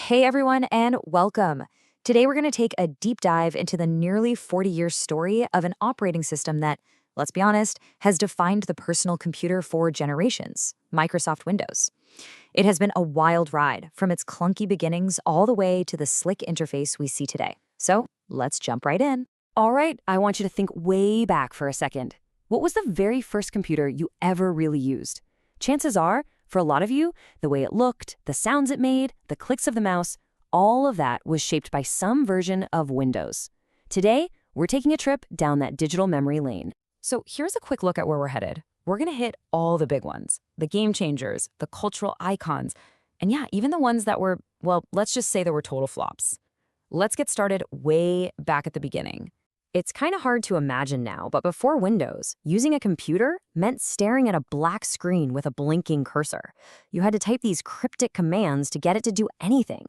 Hey everyone, and welcome. Today we're going to take a deep dive into the nearly 40-year story of an operating system that, let's be honest, has defined the personal computer for generations, Microsoft Windows. It has been a wild ride, from its clunky beginnings all the way to the slick interface we see today. So let's jump right in. All right, I want you to think way back for a second. What was the very first computer you ever really used? Chances are, for a lot of you, the way it looked, the sounds it made, the clicks of the mouse, all of that was shaped by some version of Windows. Today, we're taking a trip down that digital memory lane. So here's a quick look at where we're headed. We're going to hit all the big ones, the game changers, the cultural icons, and yeah, even the ones that were, well, let's just say they were total flops. Let's get started way back at the beginning. It's kind of hard to imagine now, but before Windows, using a computer meant staring at a black screen with a blinking cursor. You had to type these cryptic commands to get it to do anything.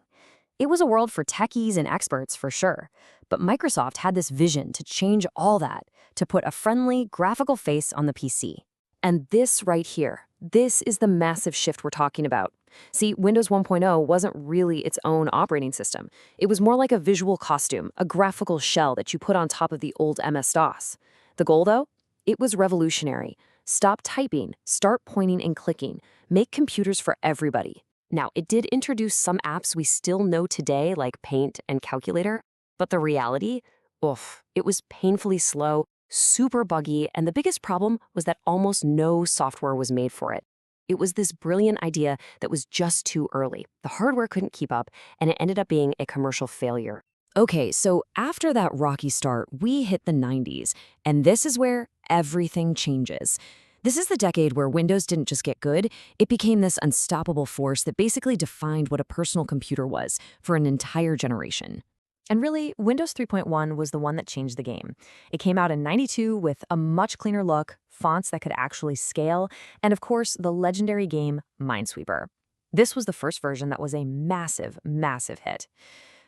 It was a world for techies and experts for sure, but Microsoft had this vision to change all that, to put a friendly, graphical face on the PC. And this right here, this is the massive shift we're talking about. See, Windows 1.0 wasn't really its own operating system. It was more like a visual costume, a graphical shell that you put on top of the old MS-DOS. The goal, though? It was revolutionary. Stop typing, start pointing and clicking. Make computers for everybody. Now, it did introduce some apps we still know today, like Paint and Calculator, but the reality? Oof, it was painfully slow, super buggy, and the biggest problem was that almost no software was made for it. It was this brilliant idea that was just too early. The hardware couldn't keep up, and it ended up being a commercial failure. Okay, so after that rocky start, we hit the 90s, and this is where everything changes. This is the decade where Windows didn't just get good, it became this unstoppable force that basically defined what a personal computer was for an entire generation. And really, Windows 3.1 was the one that changed the game. It came out in '92 with a much cleaner look, fonts that could actually scale, and of course, the legendary game Minesweeper. This was the first version that was a massive, massive hit.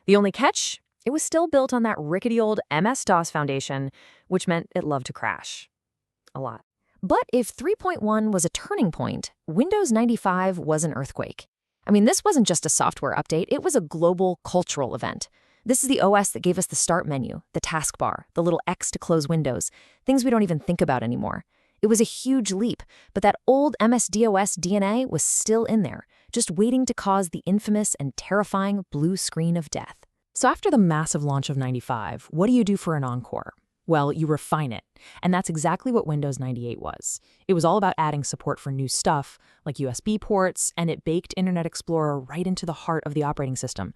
The only catch? It was still built on that rickety old MS-DOS foundation, which meant it loved to crash. A lot. But if 3.1 was a turning point, Windows 95 was an earthquake. I mean, this wasn't just a software update, it was a global cultural event. This is the OS that gave us the start menu, the taskbar, the little X to close windows, things we don't even think about anymore. It was a huge leap, but that old MS-DOS DNA was still in there, just waiting to cause the infamous and terrifying blue screen of death. So after the massive launch of 95, what do you do for an encore? Well, you refine it, and that's exactly what Windows 98 was. It was all about adding support for new stuff, like USB ports, and it baked Internet Explorer right into the heart of the operating system.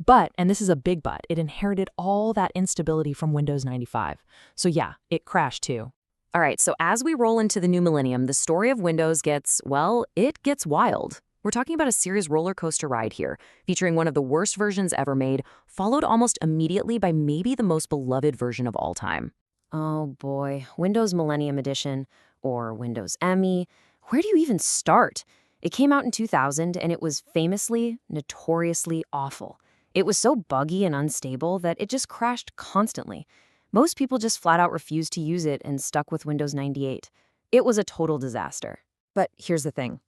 But, and this is a big but, it inherited all that instability from Windows 95. So yeah, it crashed too. All right, so as we roll into the new millennium, the story of Windows gets, well, it gets wild. We're talking about a serious roller coaster ride here, featuring one of the worst versions ever made, followed almost immediately by maybe the most beloved version of all time. Oh boy, Windows Millennium Edition, or Windows ME. Where do you even start? It came out in 2000, and it was famously, notoriously awful. It was so buggy and unstable that it just crashed constantly. Most people just flat out refused to use it and stuck with Windows 98. It was a total disaster. But here's the thing.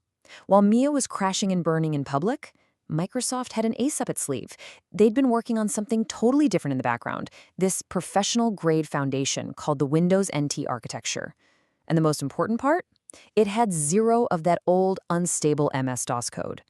While Mia was crashing and burning in public, Microsoft had an ace up its sleeve. They'd been working on something totally different in the background, this professional-grade foundation called the Windows NT architecture. And the most important part? It had zero of that old, unstable MS-DOS code.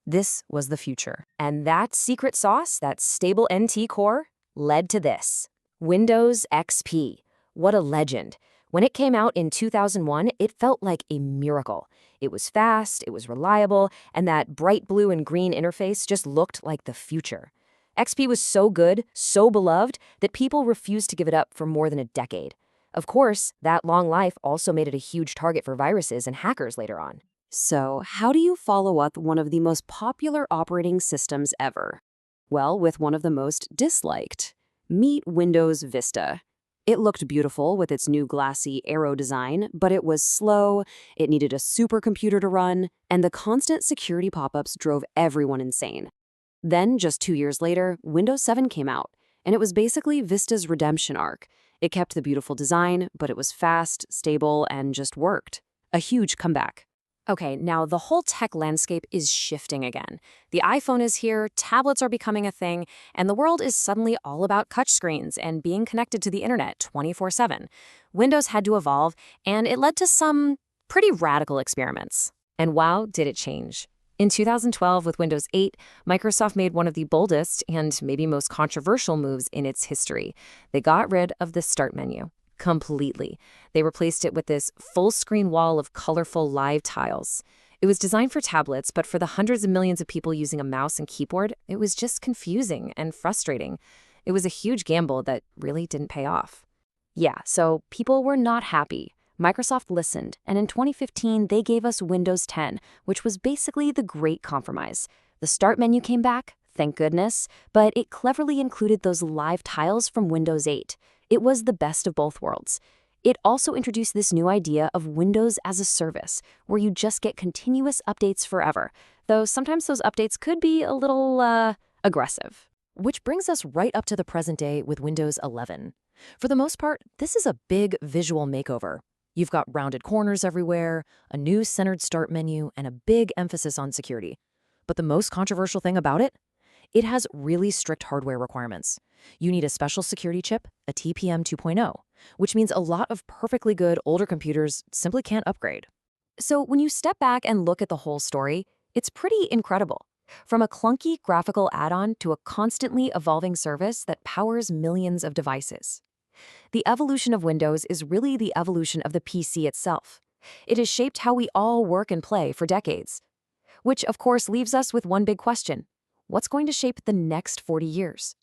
This was the future. And that secret sauce, that stable NT core, led to this. Windows XP. What a legend. When it came out in 2001, it felt like a miracle. It was fast, it was reliable, and that bright blue and green interface just looked like the future. XP was so good, so beloved, that people refused to give it up for more than a decade. Of course, that long life also made it a huge target for viruses and hackers later on. So, how do you follow up one of the most popular operating systems ever? Well, with one of the most disliked. Meet Windows Vista. It looked beautiful with its new glassy Aero design, but it was slow, it needed a supercomputer to run, and the constant security pop-ups drove everyone insane. Then, just 2 years later, Windows 7 came out, and it was basically Vista's redemption arc. It kept the beautiful design, but it was fast, stable, and just worked. A huge comeback. Okay, now the whole tech landscape is shifting again. The iPhone is here, tablets are becoming a thing, and the world is suddenly all about touchscreens and being connected to the internet 24/7. Windows had to evolve, and it led to some pretty radical experiments. And wow, did it change. In 2012, with Windows 8, Microsoft made one of the boldest and maybe most controversial moves in its history. They got rid of the Start menu. Completely. They replaced it with this full-screen wall of colorful live tiles. It was designed for tablets, but for the hundreds of millions of people using a mouse and keyboard, it was just confusing and frustrating. It was a huge gamble that really didn't pay off. Yeah, so people were not happy. Microsoft listened, and in 2015, they gave us Windows 10, which was basically the great compromise. The Start menu came back, thank goodness, but it cleverly included those live tiles from Windows 8. It was the best of both worlds. It also introduced this new idea of Windows as a service, where you just get continuous updates forever, though sometimes those updates could be a little, aggressive. Which brings us right up to the present day with Windows 11. For the most part, this is a big visual makeover. You've got rounded corners everywhere, a new centered Start menu, and a big emphasis on security. But the most controversial thing about it? It has really strict hardware requirements. You need a special security chip, a TPM 2.0, which means a lot of perfectly good older computers simply can't upgrade. So when you step back and look at the whole story, it's pretty incredible. From a clunky graphical add-on to a constantly evolving service that powers millions of devices. The evolution of Windows is really the evolution of the PC itself. It has shaped how we all work and play for decades. Which, of course, leaves us with one big question. What's going to shape the next 40 years?